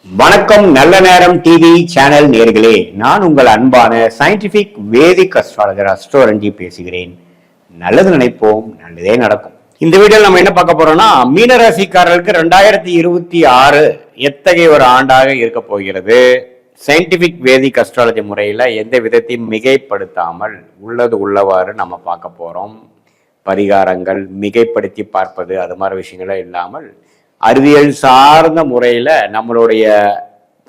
வணக்கம். நல்ல நேரம் டிவி சேனல் நேர்களே, நான் உங்கள் அன்பான சயின்டிபிக் வேதிக் அஸ்ட்ராலஜர் அஸ்ட்ரோரஞ்சி பேசுகிறேன். நல்லது நினைப்போம், நல்லதே நடக்கும். இந்த வீடியோவில் நம்ம என்ன பார்க்க போறோம்னா, மீனராசிக்காரர்களுக்கு 2026 எத்தகைய ஒரு ஆண்டாக இருக்க போகிறது. சயின்டிபிக் வேதிக் அஸ்ட்ராலஜி முறையில் எந்த விதத்தையும் மிகைப்படுத்தாமல் உள்ளது உள்ளவாறு நம்ம பார்க்க போறோம். பரிகாரங்கள் மிகைப்படுத்தி பார்ப்பது அது மாதிரி விஷயங்களே இல்லாமல் அறிவியல் சார்ந்த முறையில் நம்மளுடைய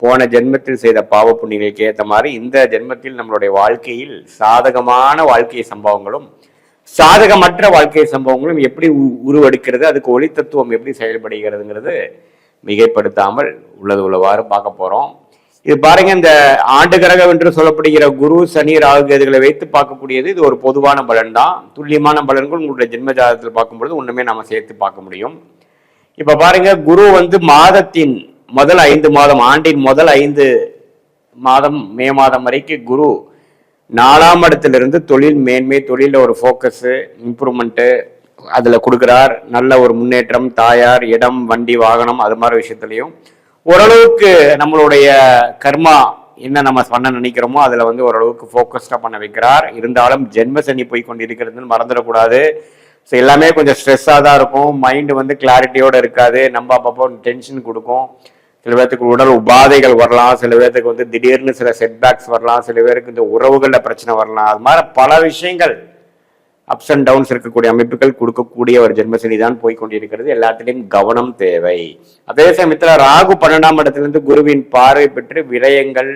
போன ஜென்மத்தில் செய்த பாவ புண்ணியங்களுக்கு ஏற்ற மாதிரி இந்த ஜென்மத்தில் நம்மளுடைய வாழ்க்கையில் சாதகமான வாழ்க்கை சம்பவங்களும் சாதகமற்ற வாழ்க்கை சம்பவங்களும் எப்படி உருவெடுக்கிறது, அதுக்கு ஒளி தத்துவம் எப்படி செயல்படுகிறதுங்கிறது மிகைப்படுத்தாமல் உள்ளது உள்ளவாறு பார்க்க போறோம். இது பாருங்க, இந்த ஆண்டு கிரகம் என்று சொல்லப்படுகிற குரு, சனி, ராகு கேதுகளை வைத்து பார்க்கக்கூடியது. இது ஒரு பொதுவான பலன் தான். துல்லியமான பலன்கள் உங்களுடைய ஜென்ம ஜாதகத்தில் பார்க்கும்பொழுது ஒண்ணுமே நம்ம சேர்த்து பார்க்க முடியும். இப்ப பாருங்க, குரு மாதத்தின் முதல் 5 மாதம், ஆண்டின் முதல் 5 மாதம், மே மாதம் வரைக்கும் குரு 4ஆம் இடத்திலிருந்து தொழில் மேன்மை, தொழில ஒரு ஃபோக்கஸ், இம்ப்ரூவ்மெண்ட் அதுல கொடுக்கிறார். நல்ல ஒரு முன்னேற்றம், தாயார், இடம், வண்டி, வாகனம் அது மாதிரி விஷயத்துலையும் ஓரளவுக்கு நம்மளுடைய கர்மா என்ன நம்ம பண்ண நினைக்கிறோமோ அதுல ஓரளவுக்கு ஃபோக்கஸ்டா பண்ண வைக்கிறார். இருந்தாலும் ஜென்ம சனி போய் கொண்டிருக்கிறதுன்னு மறந்துடக்கூடாது. ஸோ எல்லாமே கொஞ்சம் ஸ்ட்ரெஸ்ஸாக தான் இருக்கும். மைண்டு கிளாரிட்டியோடு இருக்காது. நம்ம அப்பப்போ டென்ஷன் கொடுக்கும். சில பேர்த்துக்கு உடல் உபாதைகள் வரலாம். சில பேர்த்துக்கு திடீர்னு சில செட்பேக்ஸ் வரலாம். சில பேருக்கு இந்த உறவுகளில் பிரச்சனை வரலாம். அது மாதிரி பல விஷயங்கள் அப்ஸ் அண்ட் டவுன்ஸ் இருக்கக்கூடிய அமைப்புகள் கொடுக்கக்கூடிய ஒரு ஜென்மசனி தான் போய்கொண்டிருக்கிறது. எல்லாத்திலையும் கவனம் தேவை. அதே சமயத்தில் ராகு 12ஆம் இடத்திலிருந்து குருவின் பார்வை பெற்று விரயங்கள்,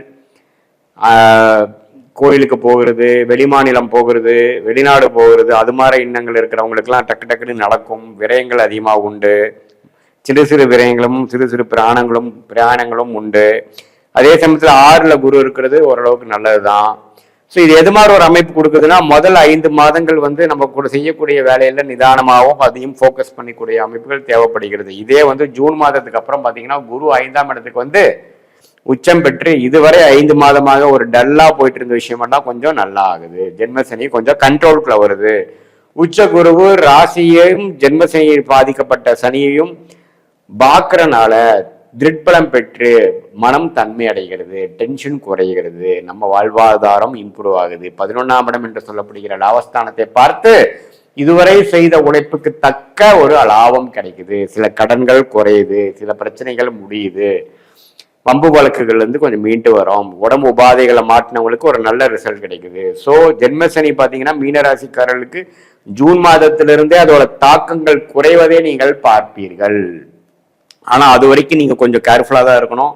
கோயிலுக்கு போகிறது, வெளிமாநிலம் போகிறது, வெளிநாடு போகிறது, அது மாதிரி எண்ணங்கள் இருக்கிறவங்களுக்கெல்லாம் டக்கு டக்குன்னு நடக்கும். விரயங்கள் அதிகமாக உண்டு. சிறு சிறு விரயங்களும் சிறு சிறு பிரயாணங்களும் உண்டு. அதே சமயத்தில் 6ல் குரு இருக்கிறது ஓரளவுக்கு நல்லது தான். ஸோ இது எது மாதிரி ஒரு அமைப்பு கொடுக்குதுன்னா, முதல் 5 மாதங்கள் நம்ம கூட செய்யக்கூடிய வேலையில நிதானமாகவும் அதையும் ஃபோக்கஸ் பண்ணிக்கூடிய அமைப்புகள் தேவைப்படுகிறது. இதே ஜூன் மாதத்துக்கு அப்புறம் பார்த்தீங்கன்னா குரு 5ஆம் இடத்துக்கு உச்சம் பெற்று இதுவரை 5 மாதமாக ஒரு டல்லா போயிட்டு இருந்த விஷயமெல்லாம் கொஞ்சம் நல்லா ஆகுது. ஜென்மசனி கொஞ்சம் கண்ட்ரோலுக்குள்ள வருது. உச்ச குருவு ராசியையும் ஜென்மசனியில் பாதிக்கப்பட்ட சனியையும் பாக்குறனால திருட்பலம் பெற்று மனம் தன்மை அடைகிறது, டென்ஷன் குறைகிறது, நம்ம வாழ்வாதாரம் இம்ப்ரூவ் ஆகுது. 11ஆம் இடம் என்று சொல்லப்படுகிற லாபஸ்தானத்தை பார்த்து இதுவரை செய்த உழைப்புக்கு தக்க ஒரு லாபம் கிடைக்குது. சில கடன்கள் குறையுது, சில பிரச்சனைகள் முடியுது, பம்பு வழக்குகள் கொஞ்சம் மீண்டு வரும், உடம்பு உபாதைகளை மாற்றினவங்களுக்கு ஒரு நல்ல ரிசல்ட் கிடைக்குது. ஸோ ஜென்மசனி பார்த்தீங்கன்னா மீனராசிக்காரர்களுக்கு ஜூன் மாதத்திலிருந்தே அதோட தாக்கங்கள் குறைவதே நீங்கள் பார்ப்பீர்கள். ஆனால் அது வரைக்கும் நீங்கள் கொஞ்சம் கேர்ஃபுல்லாக தான் இருக்கணும்.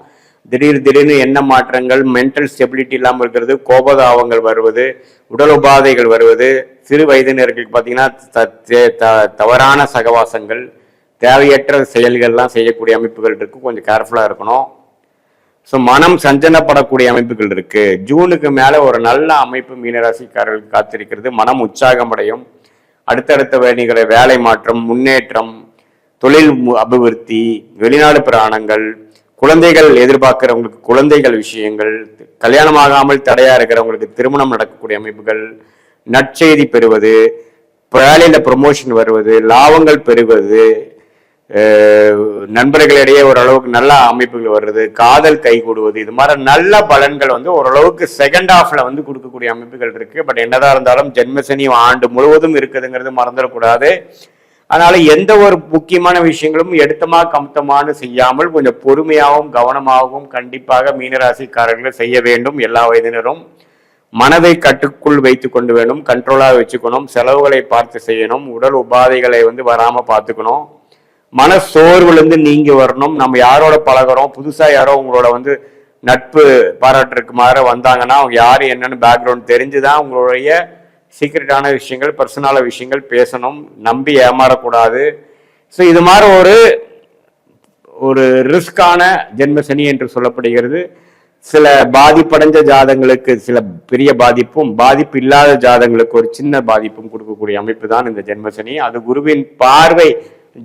திடீர்னு என்ன மாற்றங்கள், மென்டல் ஸ்டெபிலிட்டி இல்லாமல் இருக்கிறது, கோபதாபங்கள் வருவது, உடல் உபாதைகள் வருவது, சிறு வயதினர்களுக்கு பார்த்தீங்கன்னா தவறான சகவாசங்கள், தேவையற்ற செயல்கள்லாம் செய்யக்கூடிய அமைப்புகள் இருக்கு. கொஞ்சம் கேர்ஃபுல்லாக இருக்கணும். ஸோ மனம் சஞ்சனப்படக்கூடிய அமைப்புகள் இருக்கு. ஜூனுக்கு மேல ஒரு நல்ல அமைப்பு மீனராசிக்காரர்களுக்கு காத்திருக்கிறது. மனம் உற்சாகமடையும். அடுத்தடுத்த வேலை மாற்றம், முன்னேற்றம், தொழில் அபிவிருத்தி, வெளிநாடு பிராணங்கள், குழந்தைகள் எதிர்பார்க்கிறவங்களுக்கு குழந்தைகள் விஷயங்கள், கல்யாணமாகாமல் தடையா இருக்கிறவங்களுக்கு திருமணம் நடக்கக்கூடிய அமைப்புகள், நற்செய்தி பெறுவது, வேலையில ப்ரொமோஷன் வருவது, லாபங்கள் பெறுவது, நண்பர்களிடையே ஓரளவுக்கு நல்ல அமைப்புகள் வருது, காதல் கைகூடுவது, இது மாதிரி நல்ல பலன்கள் ஓரளவுக்கு செகண்ட் ஹாஃப்ல கொடுக்கக்கூடிய அமைப்புகள் இருக்கு. பட் என்னதான் இருந்தாலும் ஜென்மசனி ஆண்டு முழுவதும் இருக்குதுங்கிறது மறந்துடக்கூடாது. அதனால எந்த ஒரு முக்கியமான விஷயங்களும் எடுத்தமா கமத்தமானு செய்யாமல் கொஞ்சம் பொறுமையாகவும் கவனமாகவும் கண்டிப்பாக மீனராசிக்காரர்கள் செய்ய வேண்டும். எல்லா வயதினரும் மனதை கட்டுக்குள் வைத்து கொண்டு வேணும், கண்ட்ரோலாக வச்சுக்கணும், செலவுகளை பார்த்து செய்யணும், உடல் உபாதைகளை வராம பார்த்துக்கணும், மன சோர்வுலேருந்து நீங்கி வரணும். நம்ம யாரோட பழகிறோம், புதுசா யாரோ உங்களோட நட்பு பாராட்டுறதுக்கு மாதிரி வந்தாங்கன்னா அவங்க யாரு என்னன்னு பேக்ரவுண்ட் தெரிஞ்சுதான் உங்களுடைய சீக்ரெட்டான விஷயங்கள், பர்சனலான விஷயங்கள் பேசணும். நம்பி ஏமாறக்கூடாது. ஸோ இது மாதிரி ஒரு ரிஸ்கான ஜென்மசனி என்று சொல்லப்படுகிறது. சில பாதிப்படைஞ்ச ஜாதங்களுக்கு சில பெரிய பாதிப்பும், பாதிப்பு இல்லாத ஜாதங்களுக்கு ஒரு சின்ன பாதிப்பும் கொடுக்கக்கூடிய அமைப்பு தான் இந்த ஜென்மசனி. அது குருவின் பார்வை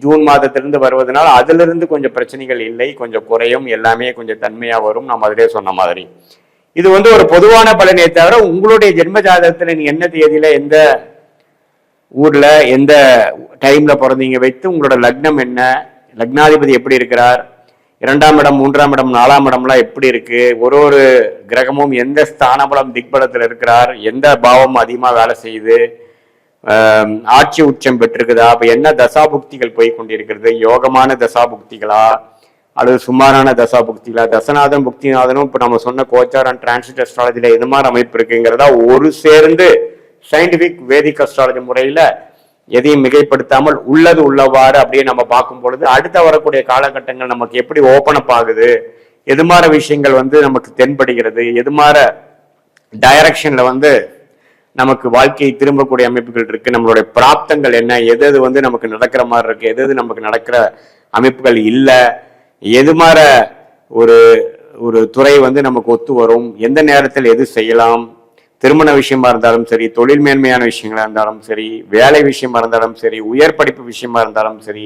ஜூன் மாதத்திலிருந்து வருவதனால் அதிலிருந்து கொஞ்சம் பிரச்சனைகள் இல்லை, கொஞ்சம் குறையும், எல்லாமே கொஞ்சம் தன்மையா வரும். நம்ம அதிலே சொன்ன மாதிரி இது ஒரு பொதுவான பலனே தவிர உங்களுடைய ஜென்ம ஜாதகத்துல நீங்க என்ன தேதியில எந்த ஊர்ல எந்த டைம்ல பிறந்தீங்க வைத்து உங்களோட லக்னம் என்ன, லக்னாதிபதி எப்படி இருக்கிறார், 2ஆம் இடம், 3ஆம் இடம், 4ஆம் இடம்லாம் எப்படி இருக்கு, ஒரு ஒரு கிரகமும் எந்த ஸ்தானபலம் திக்பலத்தில் இருக்கிறார், எந்த பாவம் அதிகமா வேலை செய்யுது, ஆட்சி உச்சம் பெற்றிருக்குதா, அப்ப என்ன தசாபுக்திகள் போய் கொண்டிருக்கிறது, யோகமான தசாபுக்திகளா அல்லது சுமாரான தசாபுக்திகளா, தசநாதன் புக்திநாதனும் இப்ப நம்ம சொன்ன கோச்சார் அண்ட் டிரான்சிட் அஸ்ட்ராலஜில எது மாதிரி அமைப்பு இருக்குங்கிறதா ஒரு சேர்ந்து சயின்டிபிக் வேதிக் அஸ்ட்ராலஜி முறையில எதையும் மிகைப்படுத்தாமல் உள்ளது உள்ளவாறு அப்படியே நம்ம பார்க்கும் பொழுது அடுத்த வரக்கூடிய காலகட்டங்கள் நமக்கு எப்படி ஓப்பன் அப் ஆகுது, எது மாதிரி விஷயங்கள் நமக்கு தென்படுகிறது, எது மாதிரி டைரக்ஷன்ல நமக்கு வாழ்க்கையை திரும்பக்கூடிய அமைப்புகள் இருக்கு, நம்மளுடைய பிராப்தங்கள் என்ன, எது எது நமக்கு நடக்கிற மாதிரி இருக்கு, எது எது நமக்கு நடக்கிற அமைப்புகள் இல்லை, எது மாதிரி ஒரு ஒரு துறை நமக்கு ஒத்து வரும், எந்த நேரத்தில் எது செய்யலாம், திருமண விஷயமா இருந்தாலும் சரி, தொழில் மேன்மையான விஷயங்களா இருந்தாலும் சரி, வேலை விஷயமா இருந்தாலும் சரி, உயர் படிப்பு விஷயமா இருந்தாலும் சரி,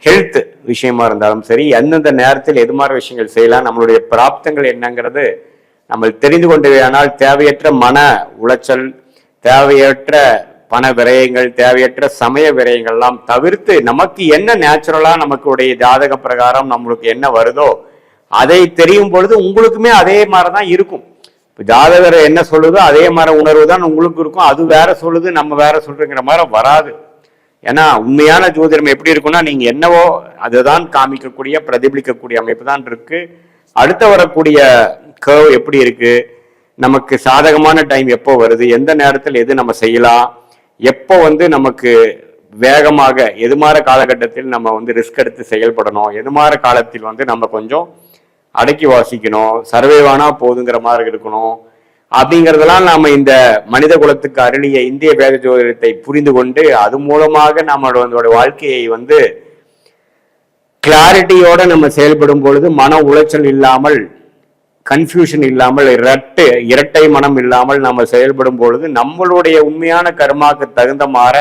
ஹெல்த் விஷயமா இருந்தாலும் சரி, எந்தெந்த நேரத்தில் எது மாதிரி விஷயங்கள் செய்யலாம், நம்மளுடைய பிராப்தங்கள் என்னங்கிறது நம்ம தெரிந்து கொண்டவையானால் தேவையற்ற மன உளைச்சல், தேவையற்ற பண விரயங்கள், தேவையற்ற சமய விரயங்கள்லாம் தவிர்த்து நமக்கு என்ன நேச்சுரலா நமக்குடைய ஜாதக பிரகாரம் நம்மளுக்கு என்ன வருதோ அதை தெரியும் பொழுது உங்களுக்குமே அதே மாதிரிதான் இருக்கும். ஜாதகர் என்ன சொல்லுதோ அதே மாதிரி உணர்வு தான் உங்களுக்கு இருக்கும். அது வேற சொல்லுது நம்ம வேற சொல்றங்கிற மாதிரி வராது. ஏன்னா உண்மையான ஜோதிடம் எப்படி இருக்குன்னா நீங்க என்னவோ அதுதான் காமிக்கக்கூடிய பிரதிபலிக்கக்கூடிய அமைப்பு தான் இருக்கு. அடுத்த வரக்கூடிய கர்வ் எப்படி இருக்கு, நமக்கு சாதகமான டைம் எப்போ வருது, எந்த நேரத்தில் எது நம்ம செய்யலாம், எப்போ நமக்கு வேகமாக எது மாதிரி காலகட்டத்தில் நம்ம ரிஸ்க் எடுத்து செயல்படணும், எது மாதிரி காலத்தில் நம்ம கொஞ்சம் அடக்கி வாசிக்கணும், சர்வேவானா போதுங்கிற மாதிரி இருக்கணும் அப்படிங்கிறதெல்லாம் நாம இந்த மனித குலத்துக்கு அருளிய இந்திய வேத ஜோதிடத்தை புரிந்து கொண்டு அது மூலமாக நம்மளோட வாழ்க்கையை கிளாரிட்டியோட நம்ம செயல்படும் பொழுது மன உளைச்சல் இல்லாமல், கன்ஃபியூஷன் இல்லாமல், இரட்டை மனம் இல்லாமல் நம்ம செயல்படும் பொழுது நம்மளுடைய உண்மையான கர்மாக்கு தகுந்த மாற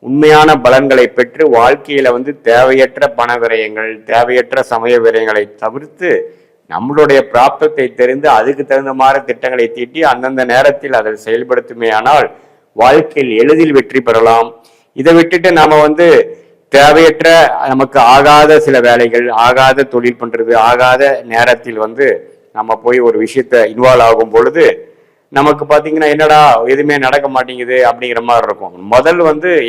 உண்மையான பலன்களை பெற்று வாழ்க்கையில தேவையற்ற பண விரயங்கள், தேவையற்ற சமய விரயங்களை தவிர்த்து நம்மளுடைய பிராப்தத்தை தெரிந்து அதுக்கு தகுந்த மாதிரி திட்டங்களை தீட்டி அந்தந்த நேரத்தில் அதை செயல்படுத்துமே ஆனால் வாழ்க்கையில் எளிதில் வெற்றி பெறலாம். இதை விட்டுட்டு நாம தேவையற்ற நமக்கு ஆகாத சில வேலைகள், ஆகாத தொழில் பண்றது, ஆகாத நேரத்தில் நம்ம போய் ஒரு விஷயத்த இன்வால்வ் ஆகும் பொழுது நமக்கு பாத்தீங்கன்னா என்னடா எதுவுமே நடக்க மாட்டேங்குது அப்படிங்கிற மாதிரி இருக்கும். முதல்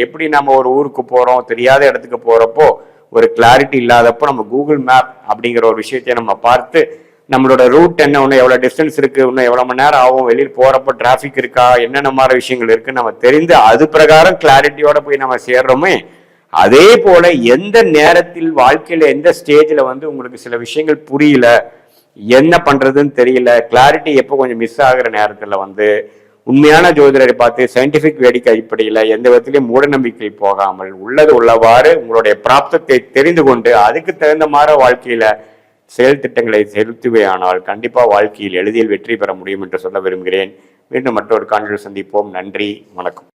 எப்படி நம்ம ஒரு ஊருக்கு போறோம், தெரியாத இடத்துக்கு போறப்போ ஒரு கிளாரிட்டி இல்லாதப்போ நம்ம கூகுள் மேப் அப்படிங்கிற ஒரு விஷயத்தைய நம்ம பார்த்து நம்மளோட ரூட் என்ன, இன்னும் எவ்வளவு டிஸ்டன்ஸ் இருக்கு, இன்னும் எவ்வளவு மணி நேரம் ஆகும், வெளியில் போறப்போ டிராபிக் இருக்கா, என்னென்ன மாதிரி விஷயங்கள் இருக்கு நம்ம தெரிந்து அது பிரகாரம் கிளாரிட்டியோட போய் நம்ம சேர்றோமே. அதே போல எந்த நேரத்தில் வாழ்க்கையில எந்த ஸ்டேஜ்ல உங்களுக்கு சில விஷயங்கள் புரியல, என்ன பண்றதுன்னு தெரியல, கிளாரிட்டி எப்போ கொஞ்சம் மிஸ் ஆகுற நேரத்துல உண்மையான ஜோதிடரை பார்த்து சயின்டிபிக் வேடிக்கை அடிப்படையில் எந்த விதத்திலையும் மூட நம்பிக்கை போகாமல் உள்ளது உள்ளவாறு உங்களுடைய பிராப்தத்தை தெரிந்து கொண்டு அதுக்கு தகுந்த மாதிரி வாழ்க்கையில செயல் திட்டங்களை செலுத்துவே ஆனால் கண்டிப்பா வாழ்க்கையில் எளிதில் வெற்றி பெற முடியும் என்று சொல்ல விரும்புகிறேன். மீண்டும் மற்றொரு காணொளியில் சந்திப்போம். நன்றி, வணக்கம்.